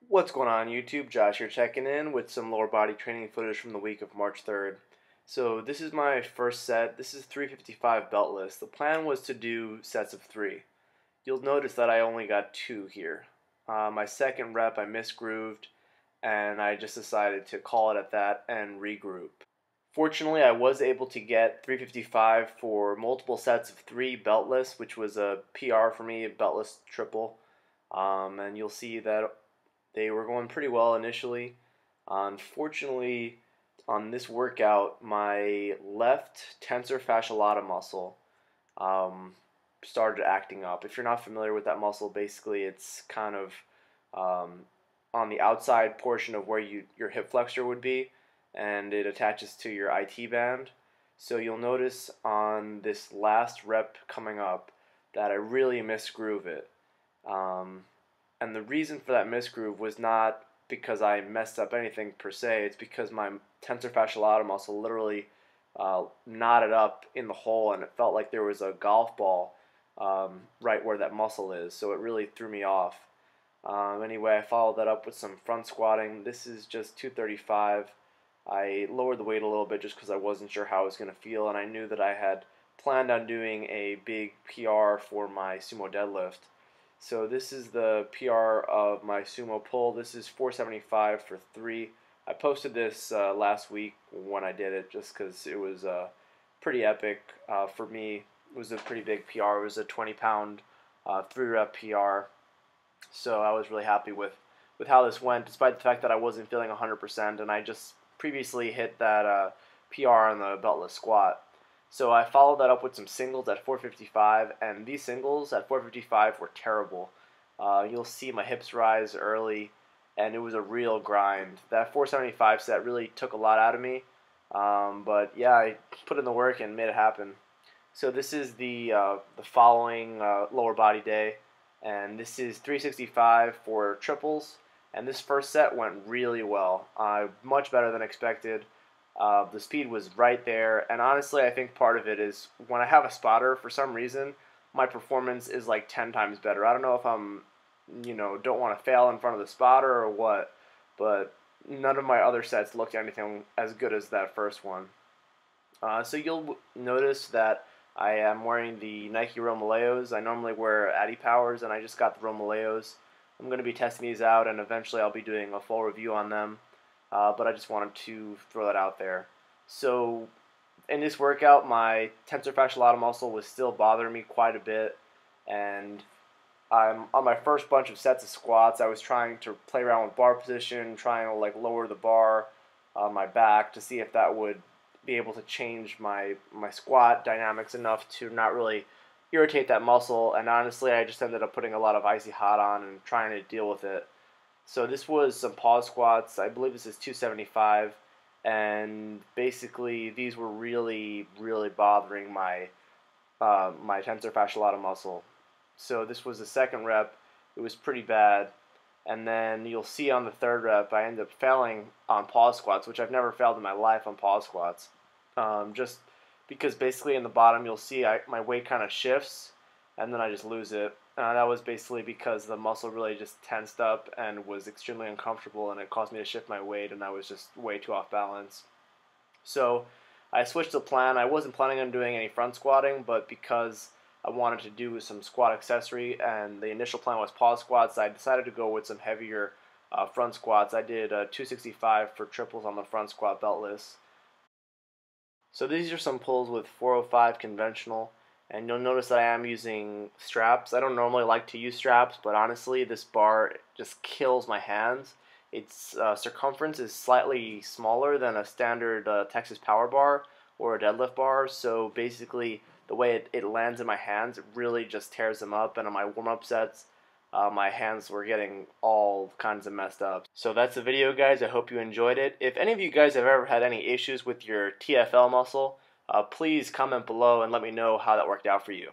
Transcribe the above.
What's going on YouTube? Josh here checking in with some lower body training footage from the week of March 3rd. So this is my first set. This is 355 beltless. The plan was to do sets of 3. You'll notice that I only got 2 here. My second rep I misgrooved and I just decided to call it at that and regroup. Fortunately, I was able to get 355 for multiple sets of 3 beltless, which was a PR for me, a beltless triple. And you'll see that they were going pretty well initially. Unfortunately, on this workout, my left tensor fasciae lata muscle started acting up. If you're not familiar with that muscle, basically it's kind of on the outside portion of where your hip flexor would be, and it attaches to your IT band. So you'll notice on this last rep coming up that I really misgroove it. And the reason for that misgroove was not because I messed up anything per se. It's because my tensor fasciae lata muscle literally knotted up in the hole, and it felt like there was a golf ball right where that muscle is. So it really threw me off. Anyway, I followed that up with some front squatting. This is just 235. I lowered the weight a little bit just because I wasn't sure how I was going to feel, and I knew that I had planned on doing a big PR for my sumo deadlift. So this is the PR of my sumo pull. This is 475 for 3. I posted this last week when I did it just because it was pretty epic for me. It was a pretty big PR. It was a 20-pound 3-rep PR. So I was really happy with how this went, despite the fact that I wasn't feeling 100%, and I just previously hit that PR on the beltless squat. So I followed that up with some singles at 455, and these singles at 455 were terrible. You'll see my hips rise early, and it was a real grind. That 475 set really took a lot out of me, but yeah, I put in the work and made it happen. So this is the following lower body day, and this is 365 for triples, and this first set went really well, much better than expected. The speed was right there, and honestly, I think part of it is when I have a spotter, for some reason, my performance is like 10 times better. I don't know if I'm, don't want to fail in front of the spotter or what, but none of my other sets looked anything as good as that first one. So you'll notice that I am wearing the Nike Romaleos. I normally wear Addy Powers, and I just got the Romaleos. I'm going to be testing these out, and eventually I'll be doing a full review on them. But I just wanted to throw that out there. So in this workout, my tensor fasciae lata muscle was still bothering me quite a bit, and I'm on my first bunch of sets of squats. I was trying to play around with bar position, trying to like lower the bar on my back to see if that would be able to change my squat dynamics enough to not really irritate that muscle. And honestly, I just ended up putting a lot of icy hot on and trying to deal with it. So this was some pause squats. I believe this is 275, and basically these were really, really bothering my my tensor fasciae lata muscle. So this was the second rep. It was pretty bad, and then you'll see on the third rep I ended up failing on pause squats, which I've never failed in my life on pause squats. Just because basically in the bottom you'll see my weight kind of shifts, and then I just lose it. That was basically because the muscle really just tensed up and was extremely uncomfortable, and it caused me to shift my weight, and I was just way too off balance. So I switched the plan. I wasn't planning on doing any front squatting, but because I wanted to do some squat accessory, and the initial plan was pause squats, I decided to go with some heavier front squats. I did 265 for triples on the front squat beltless. So these are some pulls with 405 conventional. And you'll notice that I am using straps. I don't normally like to use straps, but honestly, this bar just kills my hands. Its circumference is slightly smaller than a standard Texas power bar or a deadlift bar, so basically the way it lands in my hands, it really just tears them up, and on my warm-up sets, my hands were getting all kinds of messed up. So that's the video, guys. I hope you enjoyed it. If any of you guys have ever had any issues with your TFL muscle, please comment below and let me know how that worked out for you.